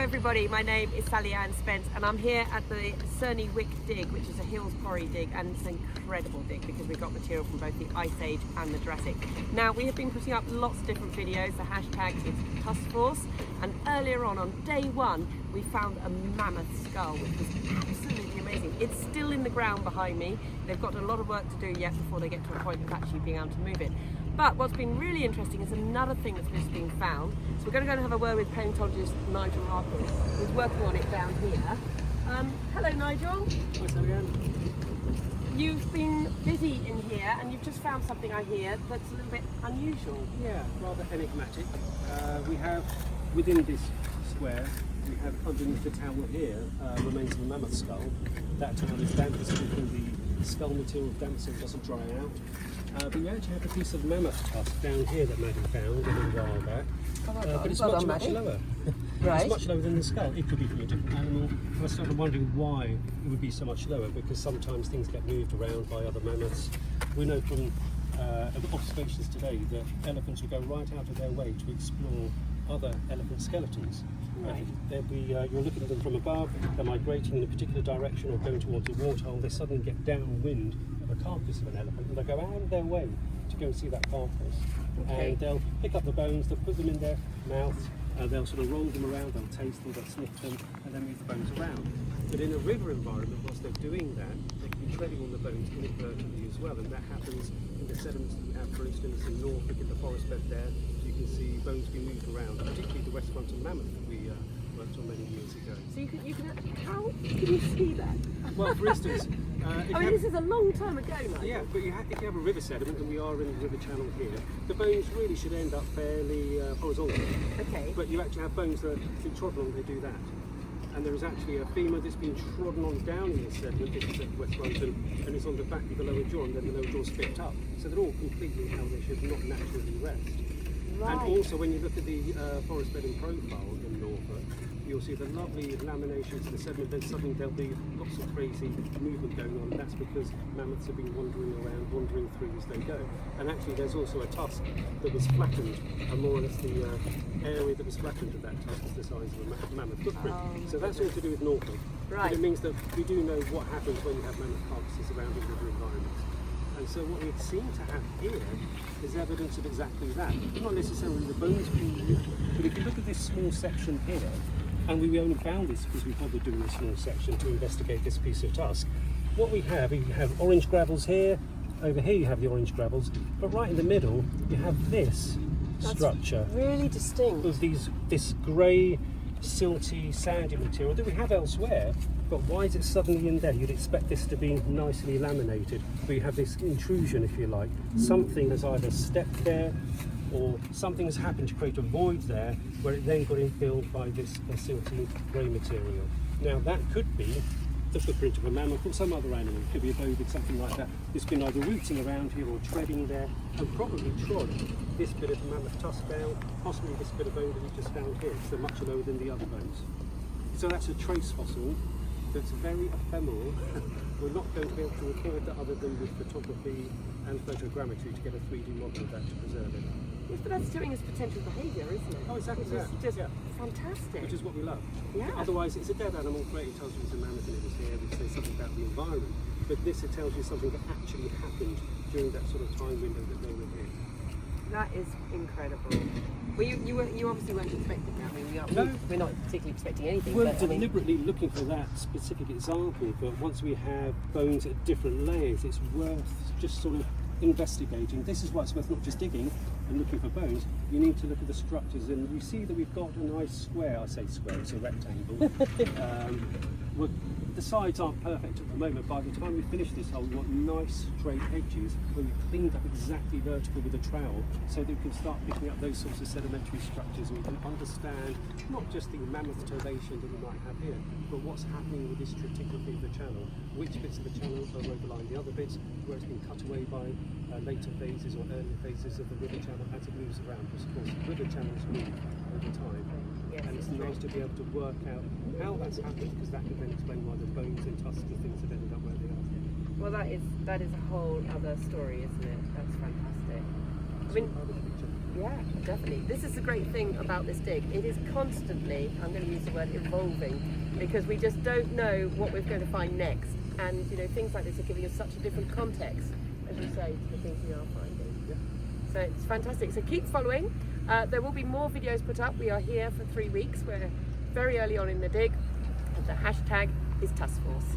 everybody, my name is Sally-Ann Spence and I'm here at the Cerney Wick dig, which is a Hills Quarry dig, and it's an incredible dig because we've got material from both the Ice Age and the Jurassic. Now, we have been putting up lots of different videos. The hashtag is Tusk Force, and earlier on day one we found a mammoth skull which was absolutely amazing. It's still in the ground behind me. They've got a lot of work to do yet before they get to a point of actually being able to move it. But what's been really interesting is another thing that's just been found. So we're going to go and have a word with paleontologist Nigel Larkin, who's working on it down here. Hello Nigel. Hi Sally-Ann. You've been busy in here and you've just found something, I hear, that's a little bit unusual. Yeah, rather enigmatic. We have, within this square, we have underneath the towel here, remains of a mammoth skull. That towel is damp, so the skull material is damp so it doesn't dry out. But we actually have a piece of mammoth tusk down here that Maddie found a little while back. But it's much lower. Right. It's much lower than the skull. It could be from a different animal. I was sort of wondering why it would be so much lower, because sometimes things get moved around by other mammoths. We know from observations today that elephants will go right out of their way to explore other elephant skeletons. Right. You're looking at them from above, they're migrating in a particular direction or going towards a waterhole, they suddenly get downwind of a carcass of an elephant and they go out of their way to go and see that carcass. Okay. And they'll pick up the bones, they'll put them in their mouth, they'll sort of roll them around, they'll taste them, they'll sniff them, and then move the bones around. But in a river environment, whilst they're doing that, they can be treading on the bones inadvertently as well, and that happens in the sediments that we have, for instance, in Norfolk, in the forest bed there. You can see bones being moved around, particularly the West Frontal mammoth that we worked on many years ago. So you can how can you see that? Well, for instance, this is a long time ago now. yeah, but if you have a river sediment, and we are in the river channel here, the bones really should end up fairly horizontal. Okay. But you actually have bones that are being trodden on, they do that. And there is actually a femur that's been trodden on down in this sediment, this is at West Frontal, and it's on the back of the lower jaw, and then the lower jaw is flipped up. So they're all completely how they should not naturally rest. Right. And also when you look at the forest bed in profile in Norfolk, you'll see the lovely laminations of the sediment, then suddenly there'll be lots of crazy movement going on. That's because mammoths have been wandering around, wandering through as they go. And actually there's also a tusk that was flattened, and more or less the area that was flattened of that tusk is the size of a mammoth footprint. So that's all to do with Norfolk. Right. But it means that we do know what happens when you have mammoth carcasses around in river environments. And so what we seem to have here is evidence of exactly that. Not necessarily the bones being moved, but if you look at this small section here, and we only found this because we bothered doing a small section to investigate this piece of tusk. What we have orange gravels here, over here you have the orange gravels, but right in the middle you have this structure. Really distinct. Of this grey, silty, sandy material that we have elsewhere, but why is it suddenly in there? You'd expect this to be nicely laminated, but you have this intrusion, if you like. Something has either stepped there, or something has happened to create a void there where it then got infilled by this silty grey material. Now that could be the footprint of a mammoth or some other animal. It could be a bovine, something like that. It's been either rooting around here or treading there, and probably trod this bit of mammoth tusk down, possibly this bit of bone that we just found here, because they're much lower than the other bones. So that's a trace fossil that's very ephemeral. We're not going to be able to record that other than with photography and photogrammetry to get a 3D model of that to preserve it. Yes, but that's showing us potential behaviour, isn't it? Oh, exactly Which that. is just Yeah. fantastic. Which is what we love. Yeah. Otherwise, it's a dead animal. Great, it tells you it's a mammoth and it was here, which says something about the environment. But this, it tells you something that actually happened during that sort of time window that they were here. That is incredible. Well, you obviously weren't expecting that. I mean, we're not particularly expecting anything. We're but, deliberately looking for that specific example, but once we have bones at different layers, it's worth just sort of investigating. This is why it's worth not just digging and looking for bones. You need to look at the structures, and we see that we've got a nice square. I say square, it's a rectangle. The sides aren't perfect at the moment. By the time we finish this hole, we want nice straight edges where we've cleaned up exactly vertical with a trowel, so that we can start picking up those sorts of sedimentary structures, and we can understand not just the mammoth turbation that we might have here, but what's happening with this stratigraphy of the channel, which bits of the channel are overlying the other bits, where it's been cut away by later phases or earlier phases of the river channel as it moves around. Because of course river channels move over time. Yes, And it's nice to be able to work out how that's happened, because that can then explain why the bones and tusks and things have ended up where they are. Well, that is a whole other story, isn't it? That's fantastic. I mean, Yeah, definitely. This is the great thing about this dig. It is constantly, I'm going to use the word evolving, because we just don't know what we're going to find next. And you know, things like this are giving us such a different context, as you say, to the things we are finding. Yeah. So it's fantastic. So keep following. There will be more videos put up. We are here for 3 weeks. We're very early on in the dig. And the hashtag is Tusk Force.